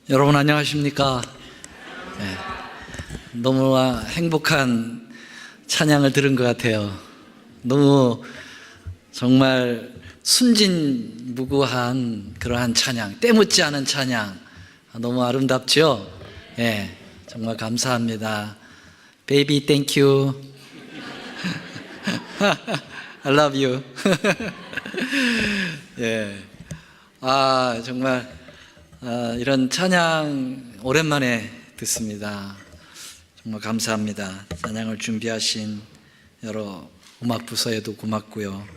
여러분 안녕하십니까? 네, 너무 행복한 찬양을 들은 것 같아요. 너무 정말 순진무구한 그러한 찬양, 때묻지 않은 찬양, 너무 아름답죠? 예, 정말 감사합니다. Baby, thank you. I love you. 예, 정말 이런 찬양 오랜만에 듣습니다. 정말 감사합니다. 찬양을 준비하신 여러 음악 부서에도 고맙고요.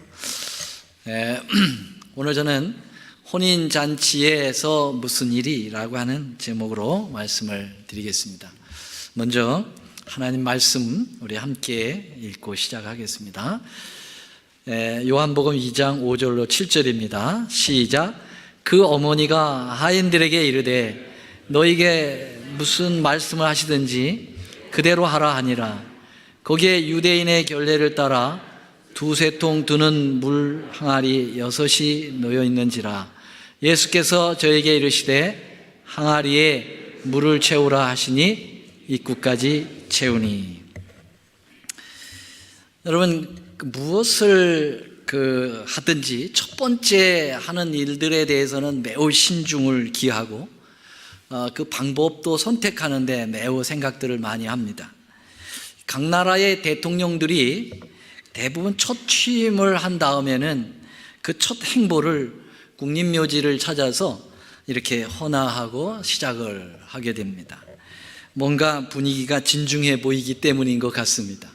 오늘 저는 혼인잔치에서 무슨 일이라고 하는 제목으로 말씀을 드리겠습니다. 먼저 하나님 말씀 우리 함께 읽고 시작하겠습니다. 요한복음 2장 5절로 7절입니다. 시작. 그 어머니가 하인들에게 이르되 너에게 무슨 말씀을 하시든지 그대로 하라 하니라. 거기에 유대인의 결례를 따라 두세 통 드는 물 항아리 6이 놓여 있는지라. 예수께서 저에게 이르시되 항아리에 물을 채우라 하시니 입구까지 채우니. 여러분, 무엇을 하든지 첫 번째 하는 일들에 대해서는 매우 신중을 기하고 그 방법도 선택하는데 매우 생각들을 많이 합니다. 각 나라의 대통령들이 대부분 첫 취임을 한 다음에는 그 첫 행보를 국립묘지를 찾아서 이렇게 헌화하고 시작을 하게 됩니다. 뭔가 분위기가 진중해 보이기 때문인 것 같습니다.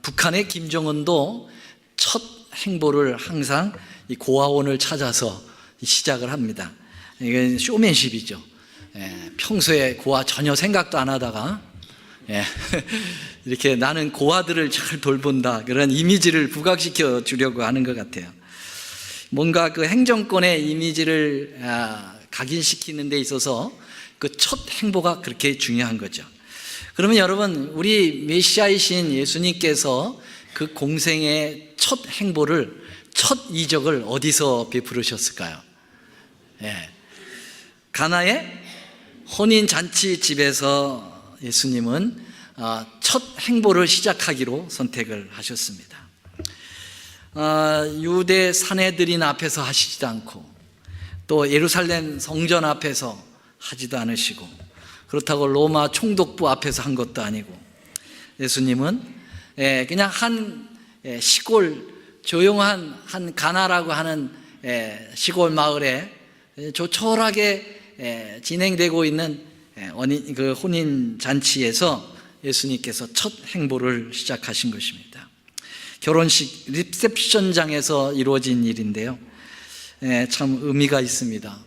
북한의 김정은도 첫 행보를 항상 이 고아원을 찾아서 시작을 합니다. 이건 쇼맨십이죠. 평소에 고아 전혀 생각도 안 하다가 이렇게 나는 고아들을 잘 돌본다, 그런 이미지를 부각시켜 주려고 하는 것 같아요. 뭔가 그 행정권의 이미지를 각인시키는 데 있어서 그 첫 행보가 그렇게 중요한 거죠. 그러면 여러분, 우리 메시아이신 예수님께서 그 공생의 첫 행보를, 첫 이적을 어디서 베푸르셨을까요? 가나의 혼인잔치 집에서 예수님은 첫 행보를 시작하기로 선택을 하셨습니다. 유대 사내들인 앞에서 하시지도 않고 또 예루살렘 성전 앞에서 하지도 않으시고 그렇다고 로마 총독부 앞에서 한 것도 아니고 예수님은 그냥 한 시골 조용한 한 가나라고 하는 시골 마을에 조촐하게 진행되고 있는 그 혼인 잔치에서 예수님께서 첫 행보를 시작하신 것입니다. 결혼식 리셉션장에서 이루어진 일인데요. 참 의미가 있습니다.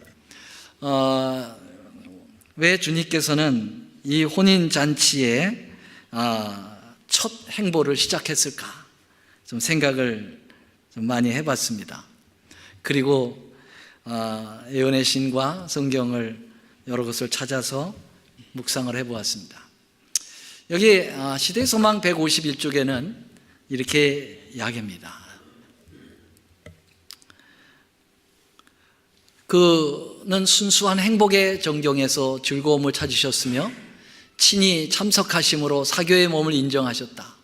왜 주님께서는 이 혼인 잔치에 첫 행보를 시작했을까? 좀 생각을 좀 많이 해봤습니다. 그리고 예언의 신과 성경을 여러 것을 찾아서 묵상을 해보았습니다. 여기 시대소망 151쪽에는 이렇게 이야기합니다. 그는 순수한 행복의 정경에서 즐거움을 찾으셨으며 친히 참석하심으로 사교의 몸을 인정하셨다.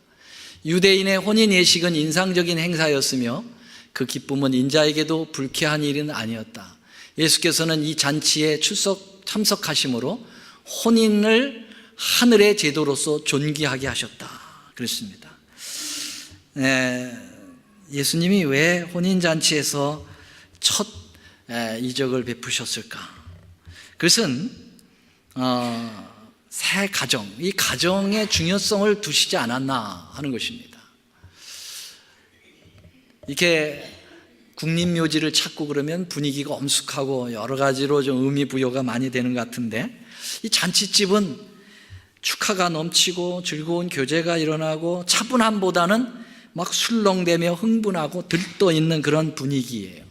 유대인의 혼인 예식은 인상적인 행사였으며 그 기쁨은 인자에게도 불쾌한 일은 아니었다. 예수께서는 이 잔치에 참석하심으로 혼인을 하늘의 제도로서 존귀하게 하셨다. 그렇습니다. 예수님이 왜 혼인잔치에서 첫 이적을 베푸셨을까? 그것은 새 가정, 이 가정의 중요성을 두시지 않았나 하는 것입니다. 이렇게 국립묘지를 찾고 그러면 분위기가 엄숙하고 여러 가지로 좀 의미 부여가 많이 되는 것 같은데, 이 잔치집은 축하가 넘치고 즐거운 교제가 일어나고 차분함보다는 막 술렁대며 흥분하고 들떠있는 그런 분위기예요.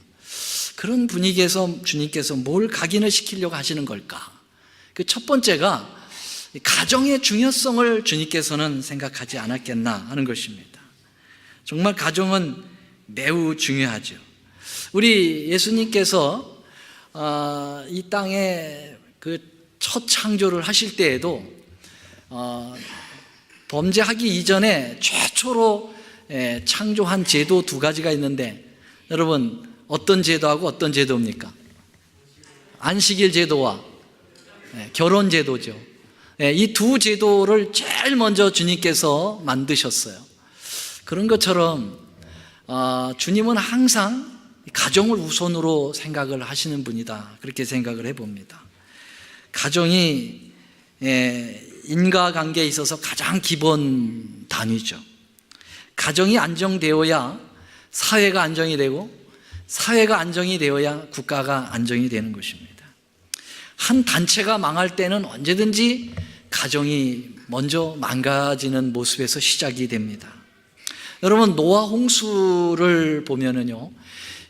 그런 분위기에서 주님께서 뭘 각인을 시키려고 하시는 걸까? 그 첫 번째가 가정의 중요성을 주님께서는 생각하지 않았겠나 하는 것입니다. 정말 가정은 매우 중요하죠. 우리 예수님께서 이 땅에 그 첫 창조를 하실 때에도 범죄하기 이전에 최초로 창조한 제도 두 가지가 있는데, 여러분 어떤 제도하고 어떤 제도입니까? 안식일 제도와 결혼 제도죠. 이 두 제도를 제일 먼저 주님께서 만드셨어요. 그런 것처럼 주님은 항상 가정을 우선으로 생각을 하시는 분이다, 그렇게 생각을 해봅니다. 가정이 인과관계에 있어서 가장 기본 단위죠. 가정이 안정되어야 사회가 안정이 되고, 사회가 안정이 되어야 국가가 안정이 되는 것입니다. 한 단체가 망할 때는 언제든지 가정이 먼저 망가지는 모습에서 시작이 됩니다. 여러분, 노아 홍수를 보면은요,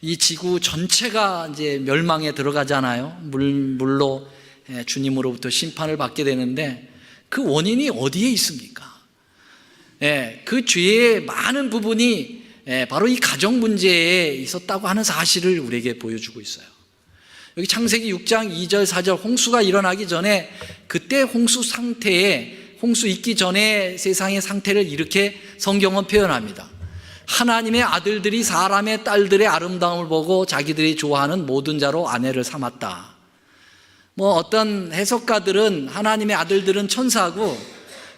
이 지구 전체가 이제 멸망에 들어가잖아요. 물로 주님으로부터 심판을 받게 되는데, 그 원인이 어디에 있습니까? 그 죄의 많은 부분이 바로 이 가정 문제에 있었다고 하는 사실을 우리에게 보여주고 있어요. 여기 창세기 6장 2절 4절, 홍수가 일어나기 전에, 그때 홍수 있기 전에 세상의 상태를 이렇게 성경은 표현합니다. 하나님의 아들들이 사람의 딸들의 아름다움을 보고 자기들이 좋아하는 모든 자로 아내를 삼았다. 어떤 해석가들은 하나님의 아들들은 천사하고,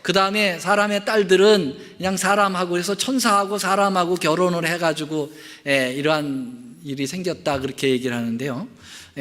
그 다음에 사람의 딸들은 그냥 사람하고, 해서 천사하고 사람하고 결혼을 해가지고 이러한 일이 생겼다, 그렇게 얘기를 하는데요.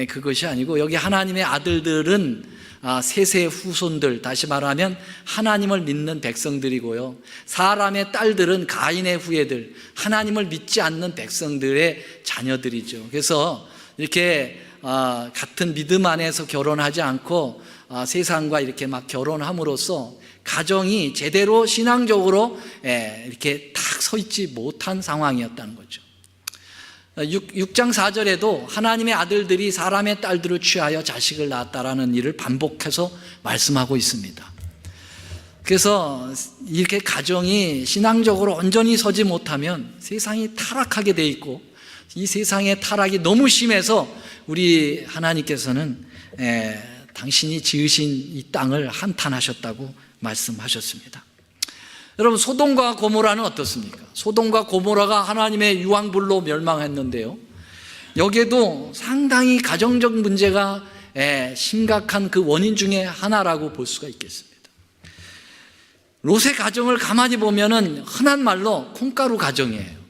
그것이 아니고, 여기 하나님의 아들들은 셋의 후손들, 다시 말하면 하나님을 믿는 백성들이고요, 사람의 딸들은 가인의 후예들, 하나님을 믿지 않는 백성들의 자녀들이죠. 그래서 이렇게 같은 믿음 안에서 결혼하지 않고 세상과 이렇게 막 결혼함으로써 가정이 제대로 신앙적으로 이렇게 딱 서 있지 못한 상황이었다는 거죠. 6장 4절에도 하나님의 아들들이 사람의 딸들을 취하여 자식을 낳았다라는 일을 반복해서 말씀하고 있습니다. 그래서 이렇게 가정이 신앙적으로 온전히 서지 못하면 세상이 타락하게 돼 있고, 이 세상의 타락이 너무 심해서 우리 하나님께서는 당신이 지으신 이 땅을 한탄하셨다고 말씀하셨습니다. 여러분, 소돔과 고모라는 어떻습니까? 소돔과 고모라가 하나님의 유황불로 멸망했는데요, 여기에도 상당히 가정적 문제가 심각한 그 원인 중에 하나라고 볼 수가 있겠습니다. 롯의 가정을 가만히 보면은 흔한 말로 콩가루 가정이에요.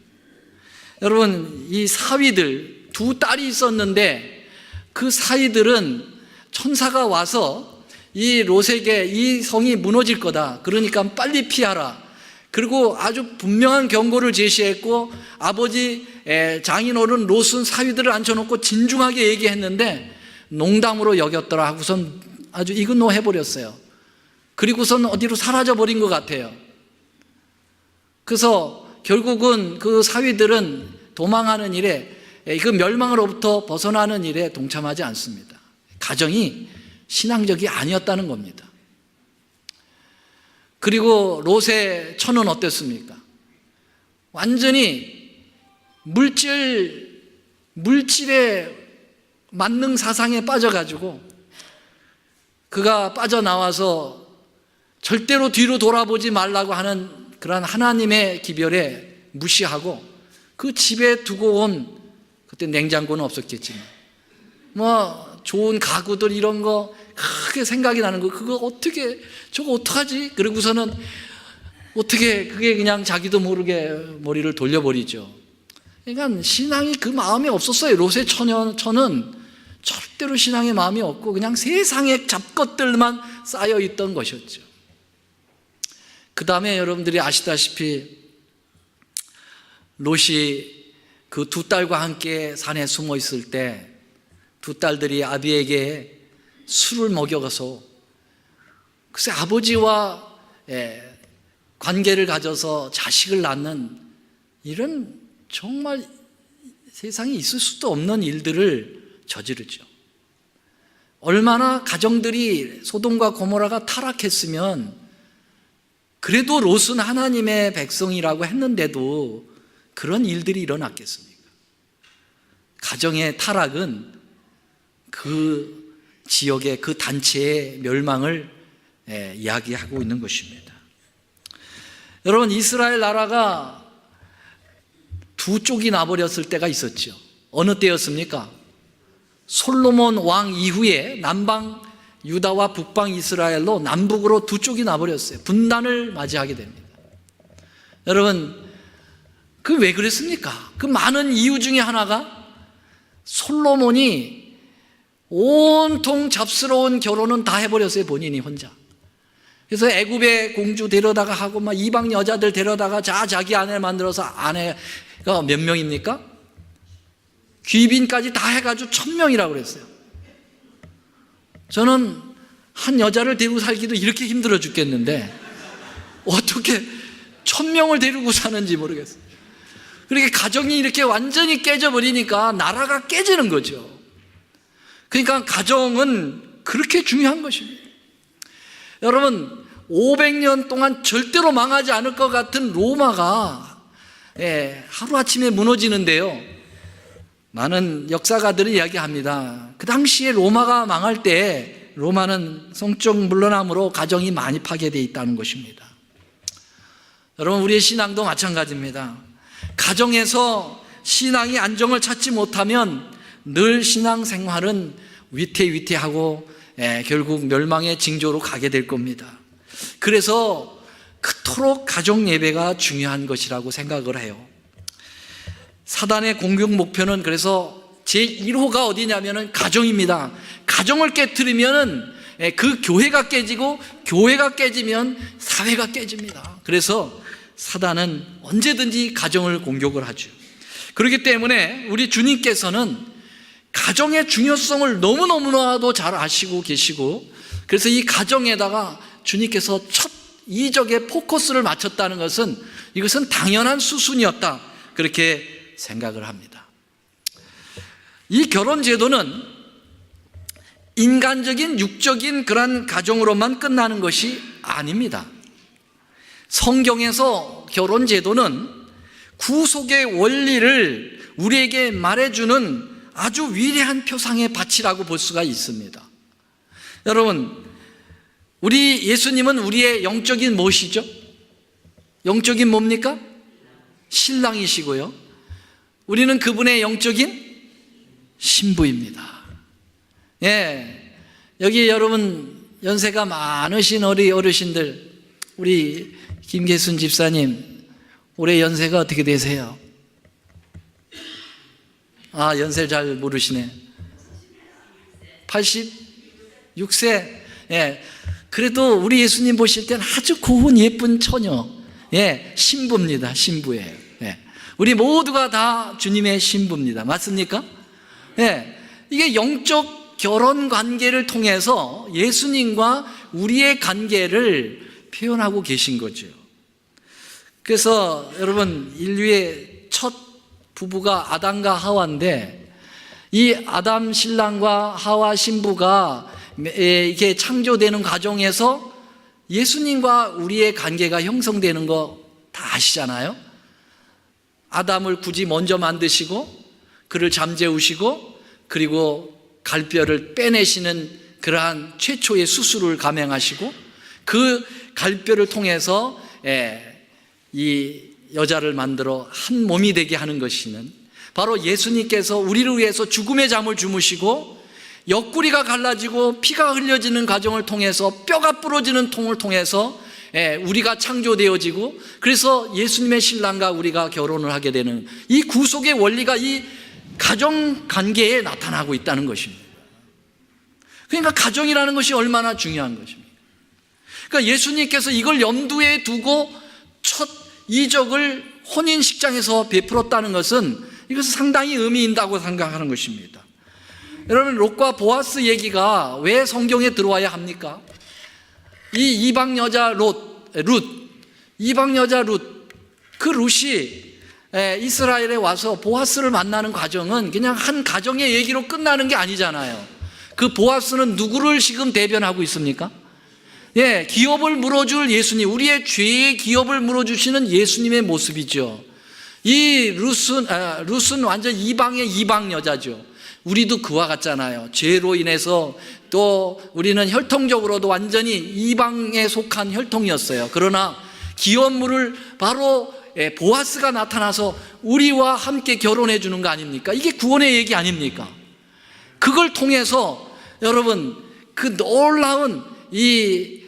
여러분, 이 사위들, 두 딸이 있었는데 그 사위들은 천사가 와서 이 롯에게 이 성이 무너질 거다, 그러니까 빨리 피하라, 그리고 아주 분명한 경고를 제시했고, 아버지 장인어른 롯은 사위들을 앉혀놓고 진중하게 얘기했는데 농담으로 여겼더라 하고선 아주 이그노해버렸어요. 그리고선 어디로 사라져버린 것 같아요. 그래서 결국은 그 사위들은 도망하는 일에, 그 멸망으로부터 벗어나는 일에 동참하지 않습니다. 가정이 신앙적이 아니었다는 겁니다. 그리고 롯의 처는 어땠습니까? 완전히 물질의 만능 사상에 빠져가지고, 그가 빠져나와서 절대로 뒤로 돌아보지 말라고 하는 그런 하나님의 기별에 무시하고, 그 집에 두고 온, 그때 냉장고는 없었겠지만 좋은 가구들 이런 거 크게 생각이 나는 거, 저거 어떡하지? 그러고서는 어떻게 그게 그냥 자기도 모르게 머리를 돌려버리죠. 그러니까 신앙이 그 마음이 없었어요. 롯의 처는 절대로 신앙의 마음이 없고 그냥 세상의 잡것들만 쌓여 있던 것이었죠. 그 다음에 여러분들이 아시다시피 롯이 그 두 딸과 함께 산에 숨어 있을 때 두 딸들이 아비에게 술을 먹여서, 글쎄 아버지와 관계를 가져서 자식을 낳는 이런 정말 세상에 있을 수도 없는 일들을 저지르죠. 얼마나 가정들이 소돔과 고모라가 타락했으면, 그래도 롯은 하나님의 백성이라고 했는데도 그런 일들이 일어났겠습니까? 가정의 타락은 그 지역의 그 단체의 멸망을 이야기하고 있는 것입니다. 여러분, 이스라엘 나라가 두 쪽이 나버렸을 때가 있었죠. 어느 때였습니까? 솔로몬 왕 이후에 남방 유다와 북방 이스라엘로 남북으로 두 쪽이 나버렸어요. 분단을 맞이하게 됩니다. 여러분, 그 왜 그랬습니까? 그 많은 이유 중에 하나가 솔로몬이 온통 잡스러운 결혼은 다 해버렸어요. 본인이 혼자. 그래서 애굽의 공주 데려다가 하고 막 이방 여자들 데려다가 자기 아내 만들어서 아내가 몇 명입니까? 귀빈까지 다 해가지고 1000명이라고 그랬어요. 저는 한 여자를 데리고 살기도 이렇게 힘들어 죽겠는데 어떻게 1000명을 데리고 사는지 모르겠어요. 그렇게 가정이 이렇게 완전히 깨져버리니까 나라가 깨지는 거죠. 그러니까 가정은 그렇게 중요한 것입니다. 여러분, 500년 동안 절대로 망하지 않을 것 같은 로마가 하루아침에 무너지는데요, 많은 역사가들이 이야기합니다. 그 당시에 로마가 망할 때 로마는 성적 물러남으로 가정이 많이 파괴되어 있다는 것입니다. 여러분, 우리의 신앙도 마찬가지입니다. 가정에서 신앙이 안정을 찾지 못하면 늘 신앙생활은 위태위태하고 결국 멸망의 징조로 가게 될 겁니다. 그래서 그토록 가정 예배가 중요한 것이라고 생각을 해요. 사단의 공격 목표는 그래서 제1호가 어디냐면은 가정입니다. 가정을 깨트리면은 그 교회가 깨지고, 교회가 깨지면 사회가 깨집니다. 그래서 사단은 언제든지 가정을 공격을 하죠. 그렇기 때문에 우리 주님께서는 가정의 중요성을 너무너무나도 잘 아시고 계시고, 그래서 이 가정에다가 주님께서 첫 이적의 포커스를 맞췄다는 것은, 이것은 당연한 수순이었다, 그렇게 생각을 합니다. 이 결혼 제도는 인간적인 육적인 그런 가정으로만 끝나는 것이 아닙니다. 성경에서 결혼 제도는 구속의 원리를 우리에게 말해주는 아주 위대한 표상의 밭이라고 볼 수가 있습니다. 여러분, 우리 예수님은 우리의 영적인 무엇이죠? 영적인 뭡니까? 신랑이시고요, 우리는 그분의 영적인 신부입니다. 여기 여러분 연세가 많으신 어르신들, 우리 김계순 집사님 올해 연세가 어떻게 되세요? 연세를 잘 모르시네. 86세. 그래도 우리 예수님 보실 때는 아주 고운 예쁜 처녀, 신부입니다. 신부예요. 우리 모두가 다 주님의 신부입니다. 맞습니까? 이게 영적 결혼 관계를 통해서 예수님과 우리의 관계를 표현하고 계신 거죠. 그래서 여러분, 인류의 첫 부부가 아담과 하와인데, 이 아담 신랑과 하와 신부가 이게 창조되는 과정에서 예수님과 우리의 관계가 형성되는 거 다 아시잖아요. 아담을 굳이 먼저 만드시고 그를 잠재우시고, 그리고 갈뼈를 빼내시는 그러한 최초의 수술을 감행하시고, 그 갈뼈를 통해서 이 여자를 만들어 한 몸이 되게 하는 것이는 바로 예수님께서 우리를 위해서 죽음의 잠을 주무시고, 옆구리가 갈라지고 피가 흘려지는 과정을 통해서, 뼈가 부러지는 통을 통해서 우리가 창조되어지고, 그래서 예수님의 신랑과 우리가 결혼을 하게 되는 이 구속의 원리가 이 가정 관계에 나타나고 있다는 것입니다. 그러니까 가정이라는 것이 얼마나 중요한 것입니다. 그러니까 예수님께서 이걸 염두에 두고 첫 이적을 혼인식장에서 베풀었다는 것은, 이것은 상당히 의미 있다고 생각하는 것입니다. 여러분, 롯과 보아스 얘기가 왜 성경에 들어와야 합니까? 이 이방 여자 이방 여자 그 룻이 이스라엘에 와서 보아스를 만나는 과정은 그냥 한 가정의 얘기로 끝나는 게 아니잖아요. 그 보아스는 누구를 지금 대변하고 있습니까? 기업을 물어줄 예수님, 우리의 죄의 기업을 물어주시는 예수님의 모습이죠. 이 룻은 완전 이방의 이방 여자죠. 우리도 그와 같잖아요. 죄로 인해서 또 우리는 혈통적으로도 완전히 이방에 속한 혈통이었어요. 그러나 기업물을 바로 보아스가 나타나서 우리와 함께 결혼해 주는 거 아닙니까? 이게 구원의 얘기 아닙니까? 그걸 통해서 여러분 그 놀라운 이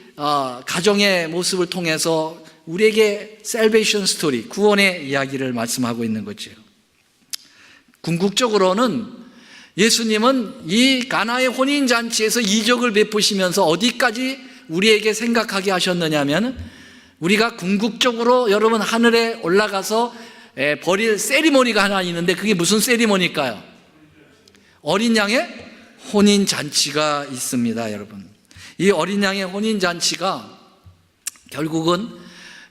가정의 모습을 통해서 우리에게 salvation story, 구원의 이야기를 말씀하고 있는 거죠. 궁극적으로는 예수님은 이 가나의 혼인잔치에서 이적을 베푸시면서 어디까지 우리에게 생각하게 하셨느냐면, 우리가 궁극적으로 여러분 하늘에 올라가서 벌일 세리머니가 하나 있는데, 그게 무슨 세리머니일까요? 어린 양의 혼인잔치가 있습니다. 여러분, 이 어린 양의 혼인잔치가 결국은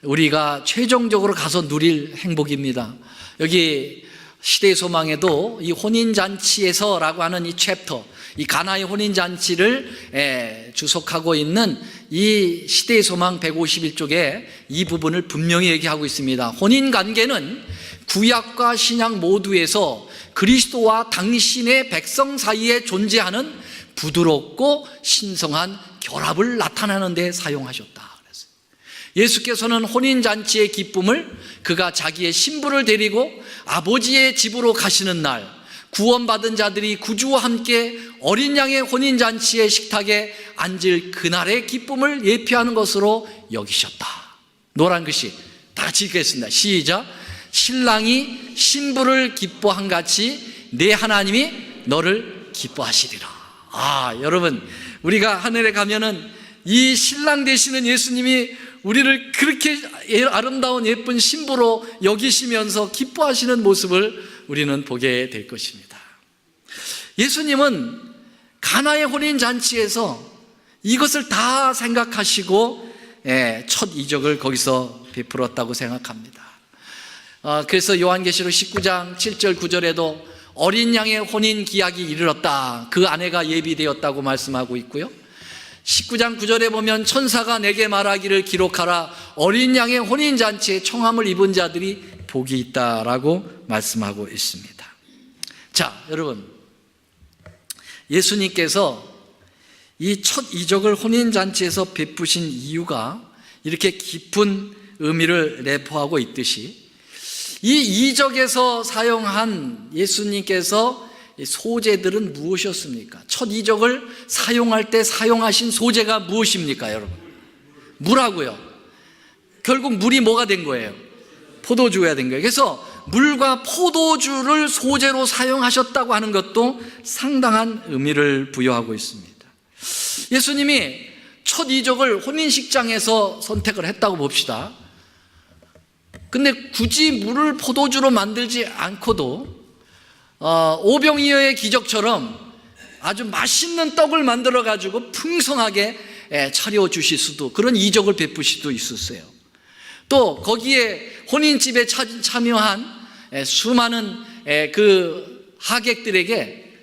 우리가 최종적으로 가서 누릴 행복입니다. 여기 시대의 소망에도 이 혼인잔치에서라고 하는 이 챕터, 이 가나의 혼인잔치를 주석하고 있는 이 시대의 소망 151쪽에 이 부분을 분명히 얘기하고 있습니다. 혼인관계는 구약과 신약 모두에서 그리스도와 당신의 백성 사이에 존재하는 부드럽고 신성한 결합을 나타내는 데 사용하셨다. 예수께서는 혼인잔치의 기쁨을 그가 자기의 신부를 데리고 아버지의 집으로 가시는 날, 구원받은 자들이 구주와 함께 어린 양의 혼인잔치의 식탁에 앉을 그날의 기쁨을 예표하는 것으로 여기셨다. 노란 글씨 다 같이 읽겠습니다. 시작. 신랑이 신부를 기뻐한 같이 내 하나님이 너를 기뻐하시리라. 여러분, 우리가 하늘에 가면은 이 신랑 되시는 예수님이 우리를 그렇게 아름다운 예쁜 신부로 여기시면서 기뻐하시는 모습을 우리는 보게 될 것입니다. 예수님은 가나의 혼인잔치에서 이것을 다 생각하시고 첫 이적을 거기서 베풀었다고 생각합니다. 그래서 요한계시록 19장 7절 9절에도 어린 양의 혼인 기약이 이르렀다, 그 아내가 예비되었다고 말씀하고 있고요. 19장 9절에 보면 천사가 내게 말하기를 기록하라, 어린 양의 혼인잔치에 청함을 입은 자들이 복이 있다라고 말씀하고 있습니다. 자, 여러분, 예수님께서 이 첫 이적을 혼인잔치에서 베푸신 이유가 이렇게 깊은 의미를 내포하고 있듯이, 이 이적에서 사용한 예수님께서 소재들은 무엇이었습니까? 첫 이적을 사용할 때 사용하신 소재가 무엇입니까, 여러분? 물하고요. 결국 물이 뭐가 된 거예요? 포도주가 된 거예요. 그래서 물과 포도주를 소재로 사용하셨다고 하는 것도 상당한 의미를 부여하고 있습니다. 예수님이 첫 이적을 혼인식장에서 선택을 했다고 봅시다. 근데 굳이 물을 포도주로 만들지 않고도 오병이어의 기적처럼 아주 맛있는 떡을 만들어 가지고 풍성하게 차려 주실 수도, 그런 이적을 베푸실 수도 있었어요. 또 거기에 혼인집에 참여한 수많은 그 하객들에게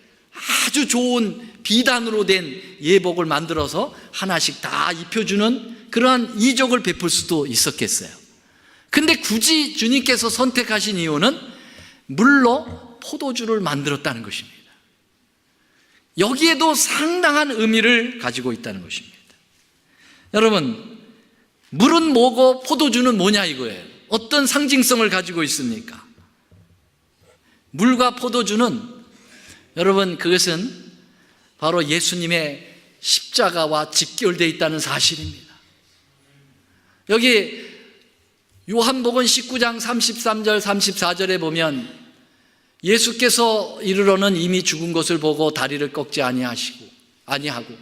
아주 좋은 비단으로 된 예복을 만들어서 하나씩 다 입혀주는 그러한 이적을 베풀 수도 있었겠어요. 근데 굳이 주님께서 선택하신 이유는 물로 포도주를 만들었다는 것입니다. 여기에도 상당한 의미를 가지고 있다는 것입니다. 여러분, 물은 뭐고 포도주는 뭐냐 이거예요. 어떤 상징성을 가지고 있습니까? 물과 포도주는, 여러분, 그것은 바로 예수님의 십자가와 직결되어 있다는 사실입니다. 여기 요한복음 19장 33절 34절에 보면 예수께서 이르러는 이미 죽은 것을 보고 다리를 꺾지 아니하고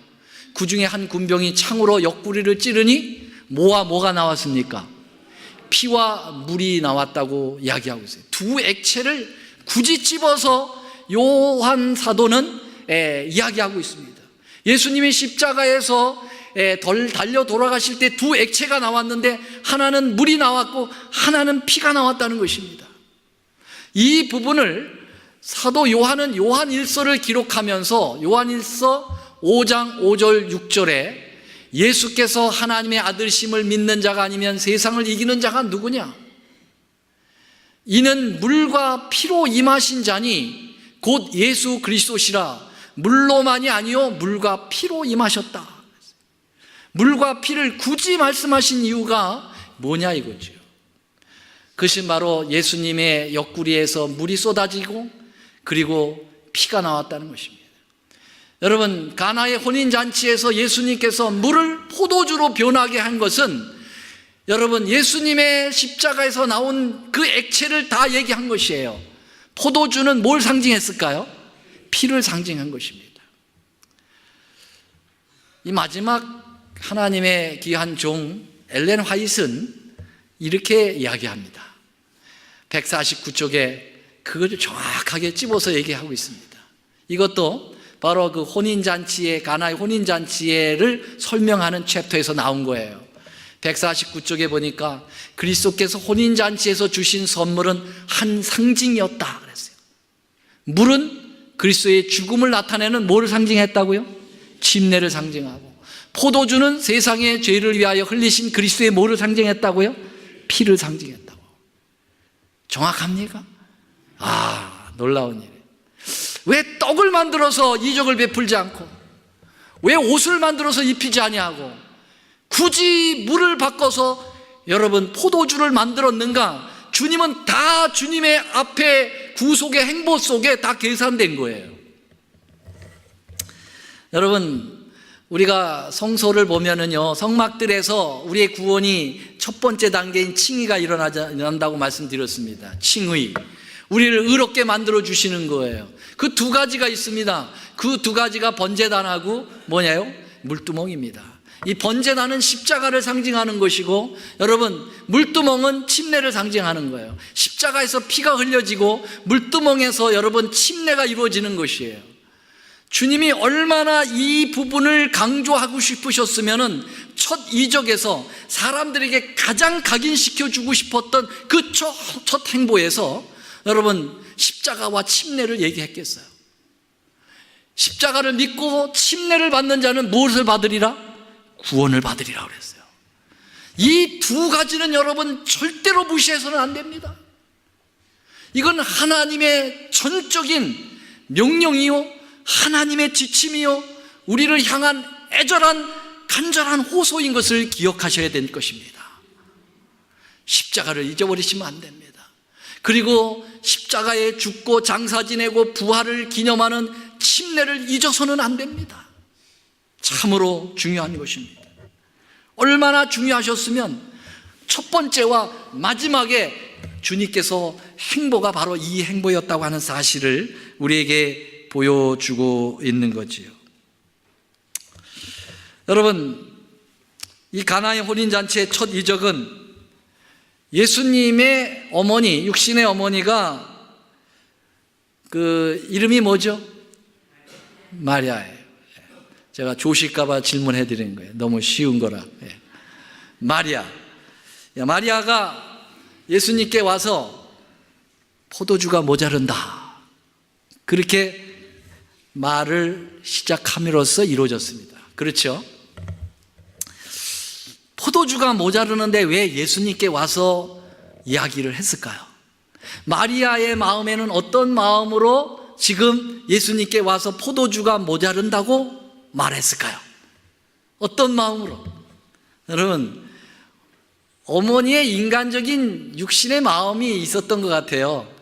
그 중에 한 군병이 창으로 옆구리를 찌르니 뭐가 나왔습니까? 피와 물이 나왔다고 이야기하고 있어요. 두 액체를 굳이 집어서 요한 사도는 이야기하고 있습니다. 예수님이 십자가에서 달려 돌아가실 때 두 액체가 나왔는데 하나는 물이 나왔고 하나는 피가 나왔다는 것입니다. 이 부분을 사도 요한은 요한일서를 기록하면서 요한일서 5장 5절 6절에 예수께서 하나님의 아들심을 믿는 자가 아니면 세상을 이기는 자가 누구냐? 이는 물과 피로 임하신 자니 곧 예수 그리스도시라. 물로만이 아니요 물과 피로 임하셨다. 물과 피를 굳이 말씀하신 이유가 뭐냐 이거죠. 그것이 바로 예수님의 옆구리에서 물이 쏟아지고 그리고 피가 나왔다는 것입니다. 여러분, 가나의 혼인잔치에서 예수님께서 물을 포도주로 변하게 한 것은 여러분 예수님의 십자가에서 나온 그 액체를 다 얘기한 것이에요. 포도주는 뭘 상징했을까요? 피를 상징한 것입니다. 이 마지막 하나님의 귀한 종 엘렌 화이트는 이렇게 이야기합니다. 149쪽에 그것을 정확하게 찝어서 얘기하고 있습니다. 이것도 바로 그 혼인잔치의, 가나의 혼인잔치를 설명하는 챕터에서 나온 거예요. 149쪽에 보니까 그리스도께서 혼인잔치에서 주신 선물은 한 상징이었다 그랬어요. 물은 그리스도의 죽음을 나타내는 뭐를 상징했다고요? 침례를 상징하고, 포도주는 세상의 죄를 위하여 흘리신 그리스도의 뭐를 상징했다고요? 피를 상징했다고. 정확합니까? 놀라운 일이에요. 왜 떡을 만들어서 이적을 베풀지 않고, 왜 옷을 만들어서 입히지 아니하고, 굳이 물을 바꿔서 여러분 포도주를 만들었는가? 주님은 다 주님의 앞에 구속의 행보 속에 다 계산된 거예요. 여러분, 우리가 성소를 보면은요, 성막들에서 우리의 구원이 첫 번째 단계인 칭의가 일어난다고 말씀드렸습니다. 칭의. 우리를 의롭게 만들어 주시는 거예요. 그 두 가지가 있습니다. 그 두 가지가 번제단하고 뭐냐요? 물두멍입니다. 이 번제단은 십자가를 상징하는 것이고, 여러분 물두멍은 침례를 상징하는 거예요. 십자가에서 피가 흘려지고 물두멍에서 여러분 침례가 이루어지는 것이에요. 주님이 얼마나 이 부분을 강조하고 싶으셨으면은 첫 이적에서 사람들에게 가장 각인시켜 주고 싶었던 그 첫 행보에서 여러분 십자가와 침례를 얘기했겠어요. 십자가를 믿고 침례를 받는 자는 무엇을 받으리라? 구원을 받으리라 그랬어요. 이 두 가지는 여러분 절대로 무시해서는 안 됩니다. 이건 하나님의 전적인 명령이요, 하나님의 지침이요, 우리를 향한 애절한 간절한 호소인 것을 기억하셔야 될 것입니다. 십자가를 잊어버리시면 안 됩니다. 그리고 십자가에 죽고 장사 지내고 부활을 기념하는 침례를 잊어서는 안 됩니다. 참으로 중요한 것입니다. 얼마나 중요하셨으면 첫 번째와 마지막에 주님께서 행보가 바로 이 행보였다고 하는 사실을 우리에게 보여주고 있는 거지요. 여러분, 이 가나의 혼인잔치의 첫 이적은 예수님의 어머니, 육신의 어머니가 그 이름이 뭐죠? 마리아예요. 제가 조실까봐 질문해 드린 거예요. 너무 쉬운 거라. 마리아. 마리아가 예수님께 와서 포도주가 모자른다, 그렇게 말을 시작함으로써 이루어졌습니다. 그렇죠? 포도주가 모자르는데 왜 예수님께 와서 이야기를 했을까요? 마리아의 마음에는 어떤 마음으로 지금 예수님께 와서 포도주가 모자른다고 말했을까요? 어떤 마음으로? 여러분, 어머니의 인간적인 육신의 마음이 있었던 것 같아요.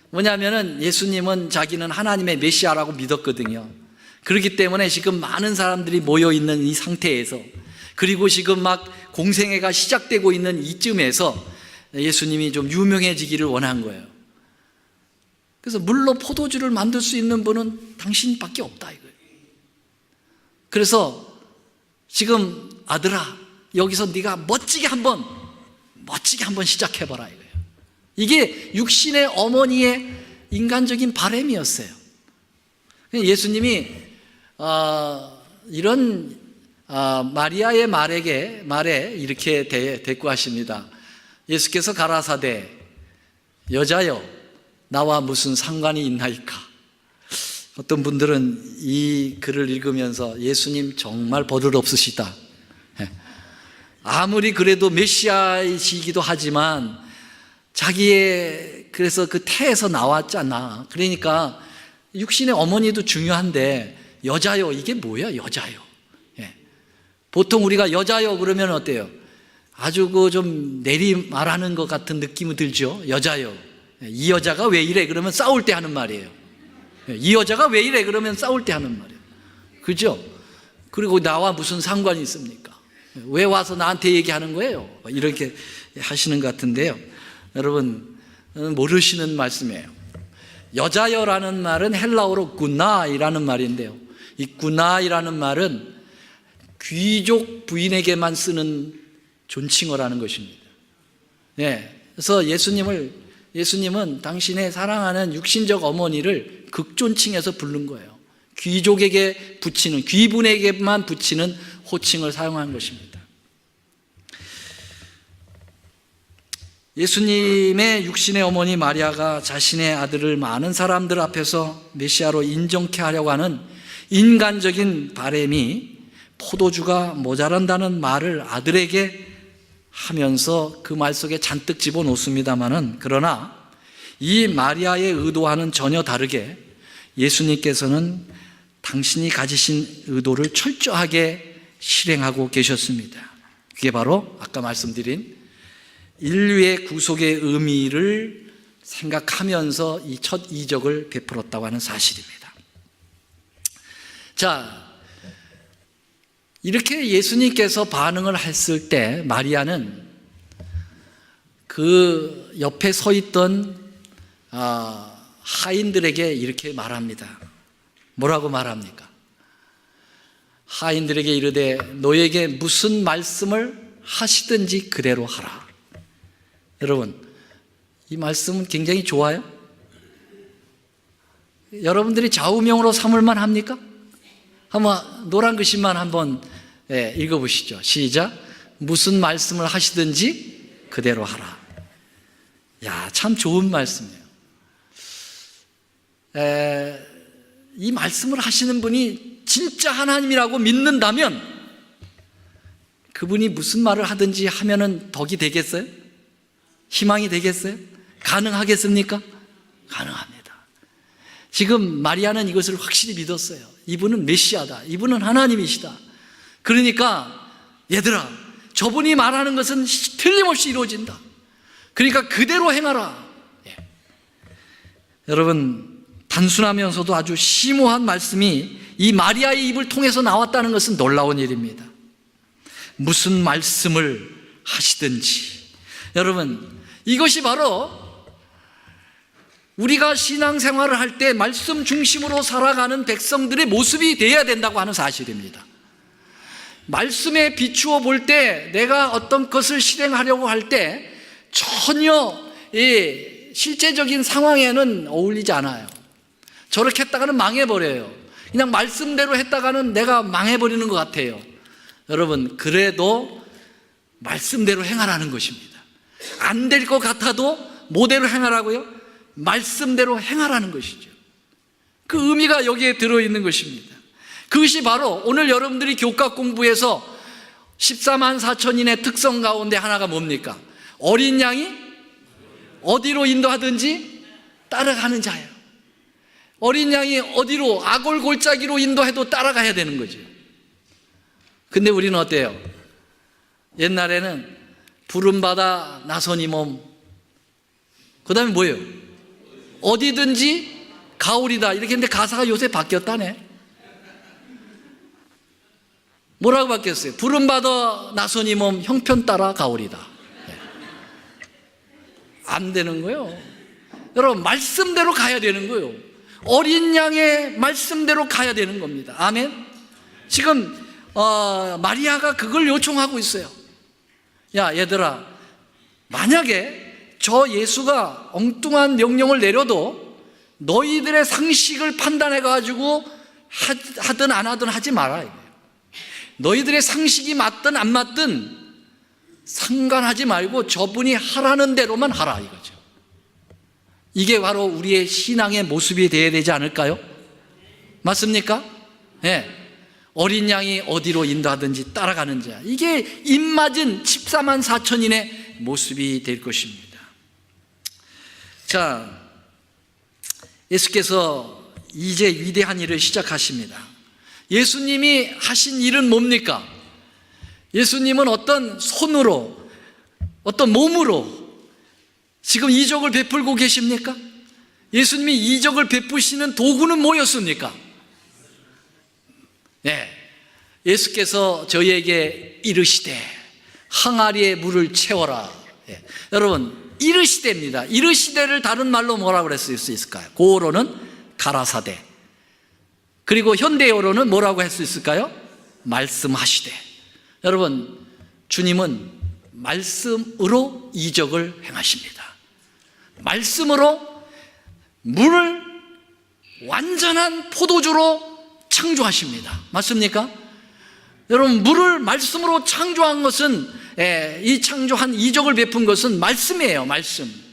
뭐냐면은 예수님은 자기는 하나님의 메시아라고 믿었거든요. 그렇기 때문에 지금 많은 사람들이 모여있는 이 상태에서, 그리고 지금 막 공생애가 시작되고 있는 이쯤에서 예수님이 좀 유명해지기를 원한 거예요. 그래서 물로 포도주를 만들 수 있는 분은 당신밖에 없다 이거예요. 그래서 지금 아들아, 여기서 네가 멋지게 한번 시작해봐라 이거예요. 이게 육신의 어머니의 인간적인 바람이었어요. 예수님이 이런 마리아의 말에 이렇게 대꾸하십니다. 예수께서 가라사대, 여자여 나와 무슨 상관이 있나이까? 어떤 분들은 이 글을 읽으면서 예수님 정말 버릇 없으시다, 아무리 그래도 메시아이시기도 하지만 자기의 그래서 그 태에서 나왔잖아, 그러니까 육신의 어머니도 중요한데 여자요, 이게 뭐야? 여자요. 예. 보통 우리가 여자요 그러면 어때요? 아주 그 좀 내리말하는 것 같은 느낌이 들죠. 여자요. 이 여자가 왜 이래? 그러면 싸울 때 하는 말이에요. 이 여자가 왜 이래? 그러면 싸울 때 하는 말이에요. 그죠? 그리고 나와 무슨 상관이 있습니까? 왜 와서 나한테 얘기하는 거예요? 이렇게 하시는 것 같은데요. 여러분, 모르시는 말씀이에요. 여자여라는 말은 헬라어로 구나이라는 말인데요. 이 구나이라는 말은 귀족 부인에게만 쓰는 존칭어라는 것입니다. 네, 그래서 예수님은 당신의 사랑하는 육신적 어머니를 극존칭해서 부른 거예요. 귀족에게 붙이는, 귀분에게만 붙이는 호칭을 사용한 것입니다. 예수님의 육신의 어머니 마리아가 자신의 아들을 많은 사람들 앞에서 메시아로 인정케 하려고 하는 인간적인 바람이 포도주가 모자란다는 말을 아들에게 하면서 그 말 속에 잔뜩 집어넣습니다마는, 그러나 이 마리아의 의도와는 전혀 다르게 예수님께서는 당신이 가지신 의도를 철저하게 실행하고 계셨습니다. 그게 바로 아까 말씀드린 인류의 구속의 의미를 생각하면서 이 첫 이적을 베풀었다고 하는 사실입니다. 자, 이렇게 예수님께서 반응을 했을 때 마리아는 그 옆에 서 있던 하인들에게 이렇게 말합니다. 뭐라고 말합니까? 하인들에게 이르되 너에게 무슨 말씀을 하시든지 그대로 하라. 여러분, 이 말씀은 굉장히 좋아요. 여러분들이 좌우명으로 삼을만 합니까? 한번 노란 글씨만 한번 읽어보시죠. 시작. 무슨 말씀을 하시든지 그대로 하라. 야, 참 좋은 말씀이에요. 이 말씀을 하시는 분이 진짜 하나님이라고 믿는다면 그분이 무슨 말을 하든지 하면은 덕이 되겠어요? 희망이 되겠어요? 가능하겠습니까? 가능합니다. 지금 마리아는 이것을 확실히 믿었어요. 이분은 메시아다. 이분은 하나님이시다. 그러니까 얘들아, 저분이 말하는 것은 틀림없이 이루어진다. 그러니까 그대로 행하라. 여러분, 단순하면서도 아주 심오한 말씀이 이 마리아의 입을 통해서 나왔다는 것은 놀라운 일입니다. 무슨 말씀을 하시든지. 여러분, 이것이 바로 우리가 신앙생활을 할 때 말씀 중심으로 살아가는 백성들의 모습이 되어야 된다고 하는 사실입니다. 말씀에 비추어 볼 때 내가 어떤 것을 실행하려고 할 때 전혀 실제적인 상황에는 어울리지 않아요. 저렇게 했다가는 망해버려요. 그냥 말씀대로 했다가는 내가 망해버리는 것 같아요. 여러분, 그래도 말씀대로 행하라는 것입니다. 안 될 것 같아도 뭐대로 행하라고요? 말씀대로 행하라는 것이죠. 그 의미가 여기에 들어있는 것입니다. 그것이 바로 오늘 여러분들이 교과 공부에서 14만 4천인의 특성 가운데 하나가 뭡니까? 어린 양이 어디로 인도하든지 따라가는 자예요. 어린 양이 어디로, 아골 골짜기로 인도해도 따라가야 되는 거죠. 근데 우리는 어때요? 옛날에는 부름받아 나서니 몸, 그 다음에 뭐예요? 어디든지 가오리다, 이렇게 했는데 가사가 요새 바뀌었다네. 뭐라고 바뀌었어요? 부름받아 나서니 몸, 형편 따라 가오리다. 안 되는 거예요. 여러분, 말씀대로 가야 되는 거예요. 어린 양의 말씀대로 가야 되는 겁니다. 아멘. 지금 마리아가 그걸 요청하고 있어요. 야, 얘들아, 만약에 저 예수가 엉뚱한 명령을 내려도 너희들의 상식을 판단해 가지고 하든 안 하든 하지 마라 이거예요. 너희들의 상식이 맞든 안 맞든 상관하지 말고 저분이 하라는 대로만 하라 이거죠. 이게 바로 우리의 신앙의 모습이 되어야 되지 않을까요? 맞습니까? 네. 어린 양이 어디로 인도하든지 따라가는 자, 이게 입맞은 14만 4천인의 모습이 될 것입니다. 자, 예수께서 이제 위대한 일을 시작하십니다. 예수님이 하신 일은 뭡니까? 예수님은 어떤 손으로, 어떤 몸으로 지금 이적을 베풀고 계십니까? 예수님이 이적을 베푸시는 도구는 뭐였습니까? 네, 예수께서 저희에게 이르시되 항아리에 물을 채워라. 네. 여러분, 이르시되입니다. 이르시되를 다른 말로 뭐라고 그랬을 수 있을까요? 고어로는 가라사대, 그리고 현대어로는 뭐라고 할 수 있을까요? 말씀하시되. 여러분, 주님은 말씀으로 이적을 행하십니다. 말씀으로 물을 완전한 포도주로 창조하십니다. 맞습니까? 여러분, 물을 말씀으로 창조한 것은, 이 창조한 이적을 베푼 것은 말씀이에요. 말씀.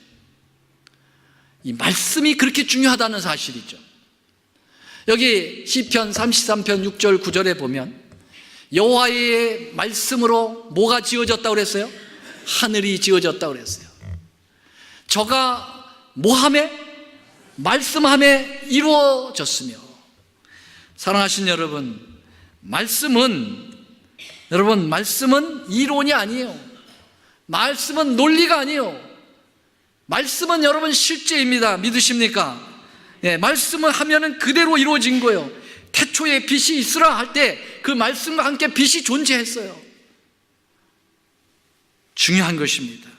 이 말씀이 그렇게 중요하다는 사실이죠. 여기 시편 33편 6절 9절에 보면 여호와의 말씀으로 뭐가 지어졌다고 그랬어요? 하늘이 지어졌다고 그랬어요. 저가 뭐하매? 말씀하매 이루어졌으며. 사랑하신 여러분, 말씀은 이론이 아니에요. 말씀은 논리가 아니에요. 말씀은 여러분 실제입니다. 믿으십니까? 예, 말씀을 하면은 그대로 이루어진 거예요. 태초에 빛이 있으라 할 때 그 말씀과 함께 빛이 존재했어요. 중요한 것입니다.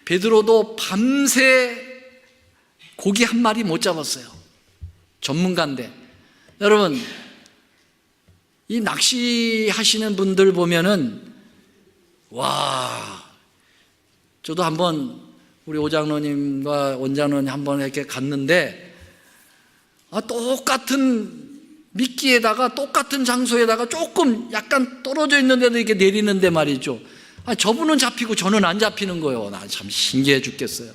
베드로도 밤새 고기 한 마리 못 잡았어요. 전문가인데. 여러분, 이 낚시하시는 분들 보면은, 와, 저도 한번 우리 오장로님과 원장로님 한번 이렇게 갔는데, 똑같은 미끼에다가 똑같은 장소에다가 조금 약간 떨어져 있는데도 이렇게 내리는데 말이죠. 저분은 잡히고 저는 안 잡히는 거예요. 나 참 신기해 죽겠어요.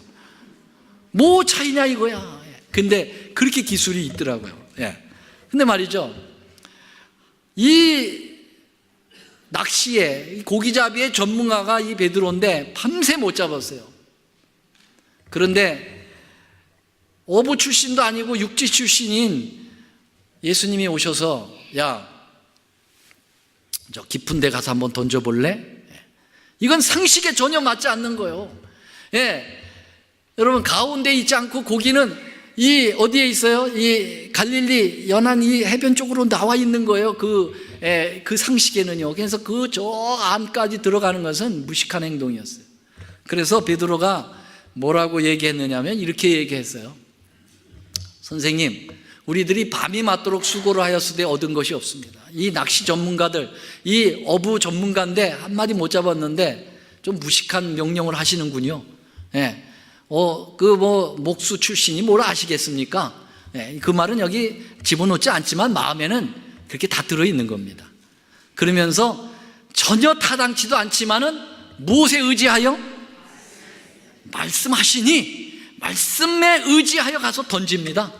뭐 차이냐 이거야. 근데 그렇게 기술이 있더라고요. 예. 근데 말이죠, 이 낚시에, 고기잡이의 전문가가 이 베드로인데 밤새 못 잡았어요. 그런데 어부 출신도 아니고 육지 출신인 예수님이 오셔서, 야, 저 깊은 데 가서 한번 던져볼래? 이건 상식에 전혀 맞지 않는 거예요. 예. 여러분, 가운데 있지 않고 고기는 이 어디에 있어요? 이 갈릴리 연안 이 해변 쪽으로 나와 있는 거예요. 그 상식에는요. 그래서 그 저 안까지 들어가는 것은 무식한 행동이었어요. 그래서 베드로가 뭐라고 얘기했느냐면 이렇게 얘기했어요. 선생님, 우리들이 밤이 맞도록 수고를 하였으되 얻은 것이 없습니다. 이 낚시 전문가들, 이 어부 전문가인데 한 마리 못 잡았는데 좀 무식한 명령을 하시는군요. 예. 목수 출신이 뭘 아시겠습니까? 예. 그 말은 여기 집어넣지 않지만 마음에는 그렇게 다 들어있는 겁니다. 그러면서 전혀 타당치도 않지만은 무엇에 의지하여? 말씀하시니 말씀에 의지하여 가서 던집니다.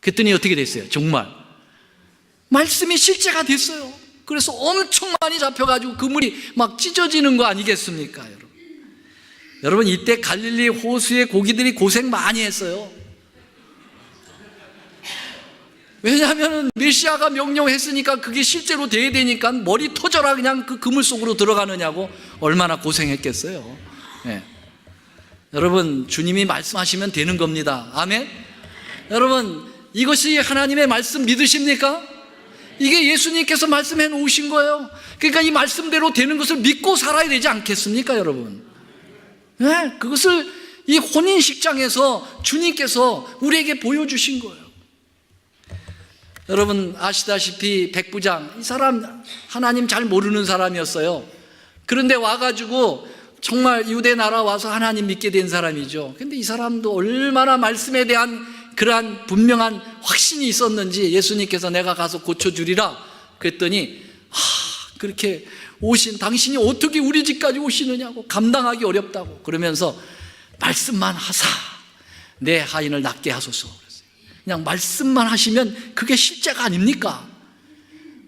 그랬더니 어떻게 됐어요? 정말 말씀이 실제가 됐어요. 그래서 엄청 많이 잡혀가지고 그물이 막 찢어지는 거 아니겠습니까? 여러분, 이때 갈릴리 호수의 고기들이 고생 많이 했어요. 왜냐하면 메시아가 명령했으니까 그게 실제로 돼야 되니까 머리 터져라 그냥 그 그물 속으로 들어가느냐고 얼마나 고생했겠어요. 네. 여러분, 주님이 말씀하시면 되는 겁니다. 아멘. 여러분, 이것이 하나님의 말씀 믿으십니까? 이게 예수님께서 말씀해 놓으신 거예요. 그러니까 이 말씀대로 되는 것을 믿고 살아야 되지 않겠습니까, 여러분? 네, 그것을 이 혼인식장에서 주님께서 우리에게 보여주신 거예요. 여러분 아시다시피 백부장, 이 사람 하나님 잘 모르는 사람이었어요. 그런데 와가지고 정말 유대 나라 와서 하나님 믿게 된 사람이죠. 근데 이 사람도 얼마나 말씀에 대한 그러한 분명한 확신이 있었는지 예수님께서 내가 가서 고쳐주리라 그랬더니, 그렇게 오신 당신이 어떻게 우리 집까지 오시느냐고, 감당하기 어렵다고 그러면서 말씀만 하사 내 하인을 낫게 하소서 그랬어요. 그냥 말씀만 하시면 그게 실제가 아닙니까?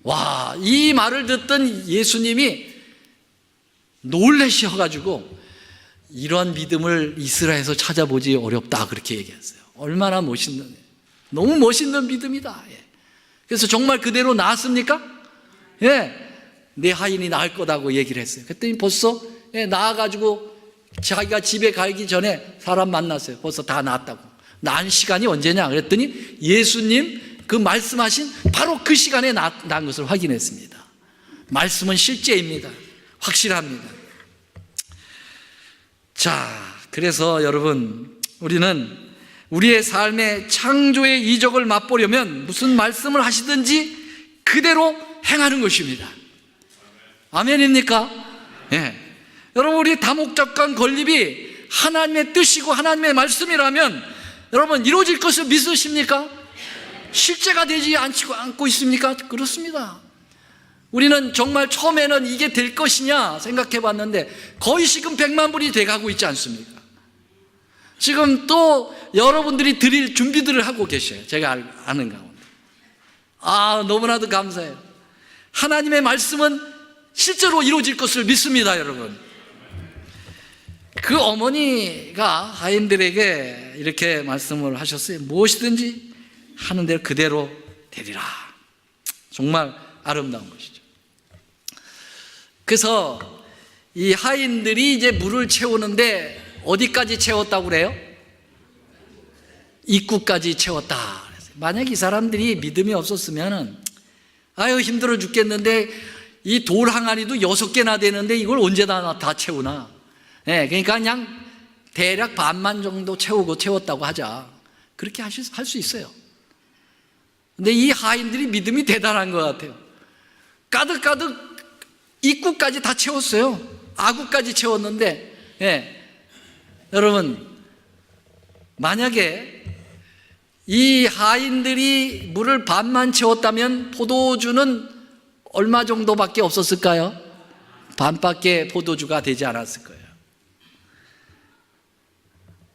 와, 이 말을 듣던 예수님이 놀라셔가지고 이런 믿음을 이스라엘에서 찾아보지 어렵다 그렇게 얘기했어요. 얼마나 멋있는. 너무 멋있는 믿음이다. 그래서 정말 그대로 나았습니까? 내 하인이 나을 거다고 얘기를 했어요. 그랬더니 벌써 나아가지고 자기가 집에 가기 전에 사람 만났어요. 벌써 다 나았다고. 나은 시간이 언제냐 그랬더니 예수님 그 말씀하신 바로 그 시간에 난 것을 확인했습니다. 말씀은 실제입니다. 확실합니다. 자, 그래서 여러분, 우리는 우리의 삶의 창조의 이적을 맛보려면 무슨 말씀을 하시든지 그대로 행하는 것입니다. 아멘입니까? 여러분, 우리 다목적관 건립이 하나님의 뜻이고 하나님의 말씀이라면 여러분 이루어질 것을 믿으십니까? 실제가 되지 않고 있습니까? 그렇습니다. 우리는 정말 처음에는 이게 될 것이냐 생각해 봤는데 거의 지금 100만 불이 돼가고 있지 않습니까? 지금 또 여러분들이 드릴 준비들을 하고 계셔요. 제가 아는 가운데. 너무나도 감사해요. 하나님의 말씀은 실제로 이루어질 것을 믿습니다, 여러분. 그 어머니가 하인들에게 이렇게 말씀을 하셨어요. 무엇이든지 하는 대로 그대로 되리라. 정말 아름다운 것이죠. 그래서 이 하인들이 이제 물을 채우는데 어디까지 채웠다고 그래요? 입구까지 채웠다. 만약 이 사람들이 믿음이 없었으면은 힘들어 죽겠는데 이 돌 항아리도 6개나 되는데 이걸 언제 다 채우나. 그러니까 그냥 대략 반만 정도 채웠다고 하자. 그렇게 할 수 있어요. 근데 이 하인들이 믿음이 대단한 것 같아요. 가득가득 입구까지 다 채웠어요. 아구까지 채웠는데, 여러분, 만약에 이 하인들이 물을 반만 채웠다면 포도주는 얼마 정도밖에 없었을까요? 반밖에 포도주가 되지 않았을 거예요.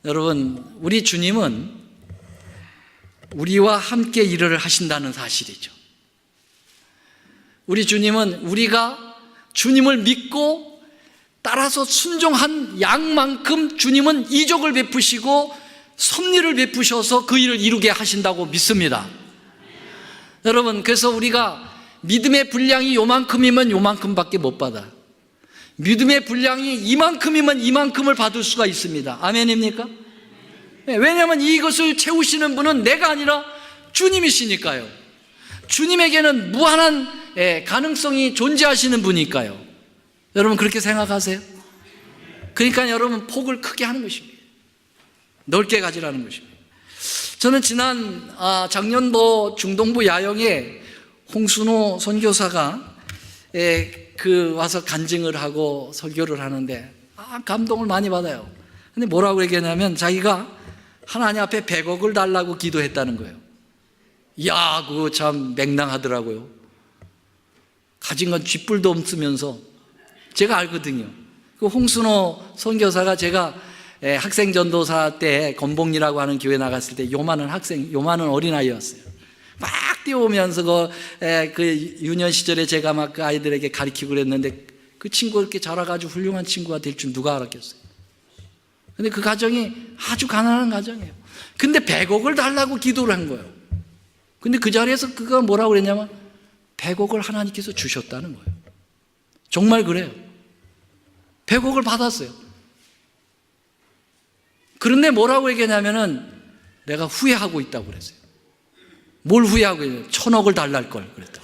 여러분, 우리 주님은 우리와 함께 일을 하신다는 사실이죠. 우리 주님은 우리가 주님을 믿고 따라서 순종한 양만큼 주님은 이적을 베푸시고 섭리를 베푸셔서 그 일을 이루게 하신다고 믿습니다. 여러분, 그래서 우리가 믿음의 분량이 요만큼이면 요만큼밖에 못 받아. 믿음의 분량이 이만큼이면 이만큼을 받을 수가 있습니다. 아멘입니까? 왜냐하면 이것을 채우시는 분은 내가 아니라 주님이시니까요. 주님에게는 무한한 가능성이 존재하시는 분이니까요. 여러분 그렇게 생각하세요? 그러니까 여러분 폭을 크게 하는 것입니다. 넓게 가지라는 것입니다. 저는 지난 작년도 중동부 야영에 홍순호 선교사가 와서 간증을 하고 설교를 하는데 감동을 많이 받아요. 근데 뭐라고 얘기하냐면 자기가 하나님 앞에 100억을 달라고 기도했다는 거예요. 이야, 그거 참 맹랑하더라고요. 가진 건 쥐뿔도 없으면서. 제가 알거든요. 그 홍순호 선교사가 제가 학생 전도사 때 건봉리라고 하는 교회 나갔을 때 요만한 어린아이였어요. 막 뛰어오면서 그 유년 시절에 제가 막 그 아이들에게 가르치고 그랬는데 그 친구가 이렇게 자라가지고 훌륭한 친구가 될 줄 누가 알았겠어요? 근데 그 가정이 아주 가난한 가정이에요. 근데 100억을 달라고 기도를 한 거예요. 근데 그 자리에서 그가 뭐라고 그랬냐면 100억을 하나님께서 주셨다는 거예요. 정말 그래요. 100억을 받았어요. 그런데 뭐라고 얘기했냐면은 내가 후회하고 있다고 그랬어요. 뭘 후회하고 있냐면 1000억을 달랄 걸 그랬다.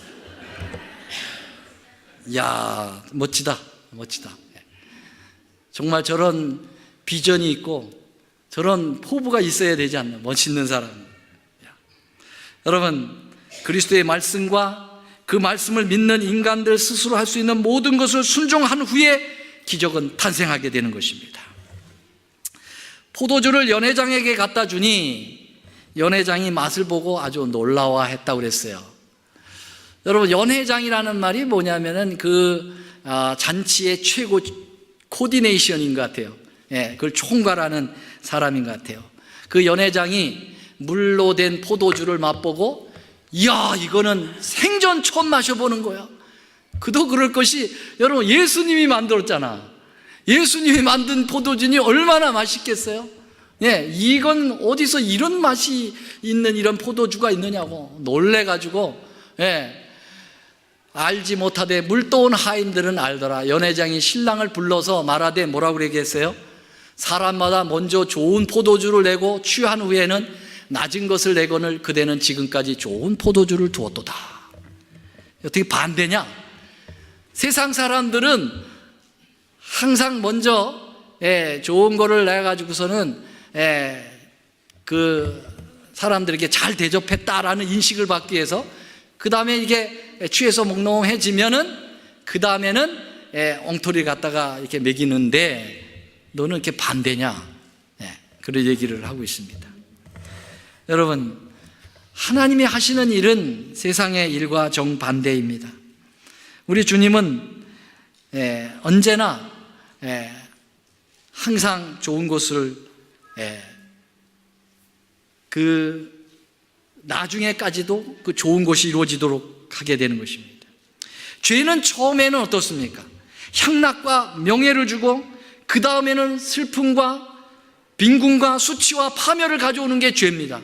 이야, 멋지다. 정말 저런 비전이 있고 저런 포부가 있어야 되지 않나. 멋있는 사람. 여러분, 그리스도의 말씀과 그 말씀을 믿는 인간들 스스로 할 수 있는 모든 것을 순종한 후에 기적은 탄생하게 되는 것입니다. 포도주를 연회장에게 갖다 주니 연회장이 맛을 보고 아주 놀라워했다고 그랬어요. 여러분, 연회장이라는 말이 뭐냐면은 잔치의 최고 코디네이션인 것 같아요. 그걸 총괄하는 사람인 것 같아요. 그 연회장이 물로 된 포도주를 맛보고 이야, 이거는 생전 처음 마셔보는 거야. 그도 그럴 것이 여러분 예수님이 만들었잖아. 예수님이 만든 포도주니 얼마나 맛있겠어요? 예, 이건 어디서 이런 맛이 있는 이런 포도주가 있느냐고 놀래가지고, 예, 알지 못하되 물떠온 하인들은 알더라. 연회장이 신랑을 불러서 말하되 뭐라고 그러겠어요? 사람마다 먼저 좋은 포도주를 내고 취한 후에는 낮은 것을 내거늘 그대는 지금까지 좋은 포도주를 두었도다. 어떻게 반대냐? 세상 사람들은 항상 먼저 좋은 거를 내가지고서는 그 사람들에게 잘 대접했다라는 인식을 받기 위해서 그 다음에 이게 취해서 몽롱해지면은 그 다음에는 엉터리 갖다가 이렇게 먹이는데 너는 이렇게 반대냐? 그런 얘기를 하고 있습니다. 여러분, 하나님이 하시는 일은 세상의 일과 정반대입니다. 우리 주님은 언제나 항상 좋은 것을 그 나중에까지도 그 좋은 것이 이루어지도록 하게 되는 것입니다. 죄는 처음에는 어떻습니까? 향락과 명예를 주고 그 다음에는 슬픔과 빈궁과 수치와 파멸을 가져오는 게 죄입니다.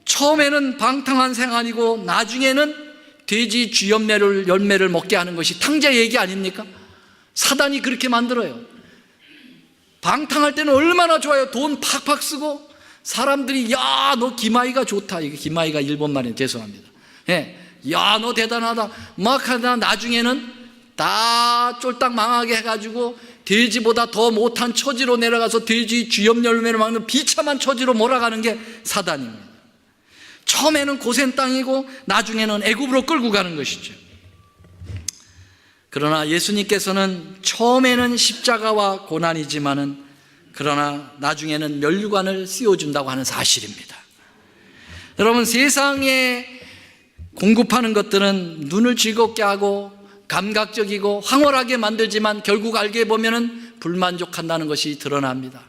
처음에는 방탕한 생활이고 나중에는 돼지 쥐열매를 먹게 하는 것이 탕자 얘기 아닙니까? 사단이 그렇게 만들어요. 방탕할 때는 얼마나 좋아요. 돈 팍팍 쓰고 사람들이 야, 너 김아이가 좋다. 이게 김아이가 일본 말이에요. 죄송합니다. 야, 너 대단하다. 막 하다 나중에는 다 쫄딱 망하게 해가지고 돼지보다 더 못한 처지로 내려가서 돼지 쥐염열매를 먹는 비참한 처지로 몰아가는 게 사단입니다. 처음에는 고센 땅이고 나중에는 애굽으로 끌고 가는 것이죠. 그러나 예수님께서는 처음에는 십자가와 고난이지만은 그러나 나중에는 면류관을 씌워준다고 하는 사실입니다. 여러분, 세상에 공급하는 것들은 눈을 즐겁게 하고 감각적이고 황홀하게 만들지만 결국 알게 보면은 불만족한다는 것이 드러납니다.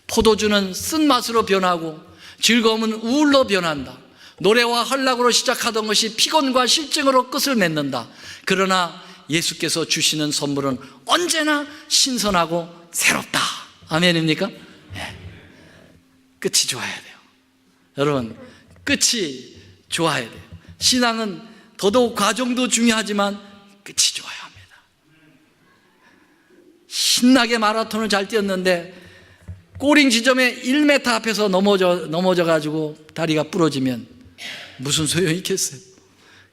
포도주는 쓴맛으로 변하고 즐거움은 우울로 변한다. 노래와 활락으로 시작하던 것이 피곤과 실증으로 끝을 맺는다. 그러나 예수께서 주시는 선물은 언제나 신선하고 새롭다. 아멘입니까? 네. 끝이 좋아야 돼요. 여러분, 끝이 좋아야 돼요. 신앙은 더더욱 과정도 중요하지만 끝이 좋아야 합니다. 신나게 마라톤을 잘 뛰었는데 꼬링 지점에 1m 앞에서 넘어져 가지고 다리가 부러지면 무슨 소용이 있겠어요?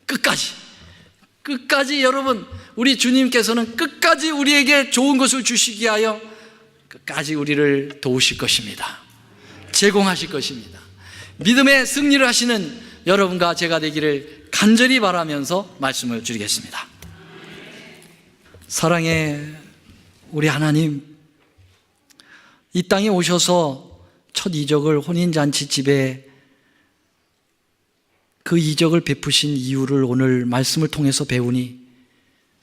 끝까지 여러분, 우리 주님께서는 끝까지 우리에게 좋은 것을 주시기 위하여 끝까지 우리를 도우실 것입니다. 제공하실 것입니다. 믿음의 승리를 하시는 여러분과 제가 되기를 간절히 바라면서 말씀을 드리겠습니다. 사랑의 우리 하나님, 이 땅에 오셔서 첫 이적을 혼인잔치집에 그 이적을 베푸신 이유를 오늘 말씀을 통해서 배우니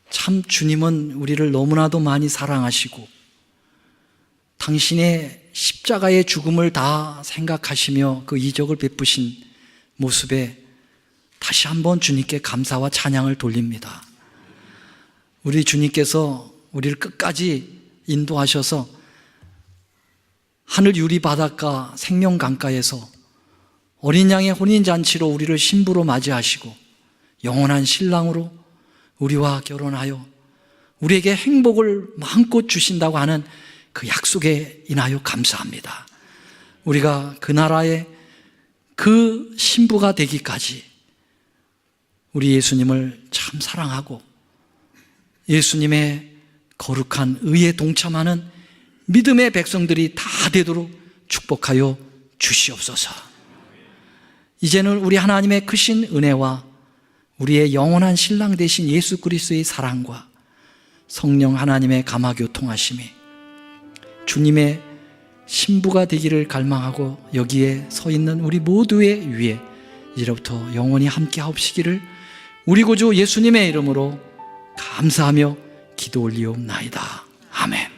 참 주님은 우리를 너무나도 많이 사랑하시고 당신의 십자가의 죽음을 다 생각하시며 그 이적을 베푸신 모습에 다시 한번 주님께 감사와 찬양을 돌립니다. 우리 주님께서 우리를 끝까지 인도하셔서 하늘 유리 바닷가 생명 강가에서 어린 양의 혼인잔치로 우리를 신부로 맞이하시고 영원한 신랑으로 우리와 결혼하여 우리에게 행복을 마음껏 주신다고 하는 그 약속에 인하여 감사합니다. 우리가 그 나라의 그 신부가 되기까지 우리 예수님을 참 사랑하고 예수님의 거룩한 의에 동참하는 믿음의 백성들이 다 되도록 축복하여 주시옵소서. 이제는 우리 하나님의 크신 은혜와 우리의 영원한 신랑 되신 예수 그리스도의 사랑과 성령 하나님의 감화교통하심이 주님의 신부가 되기를 갈망하고 여기에 서 있는 우리 모두의 위에 이제부터 영원히 함께 하옵시기를 우리 구주 예수님의 이름으로 감사하며 기도 올리옵나이다. 아멘.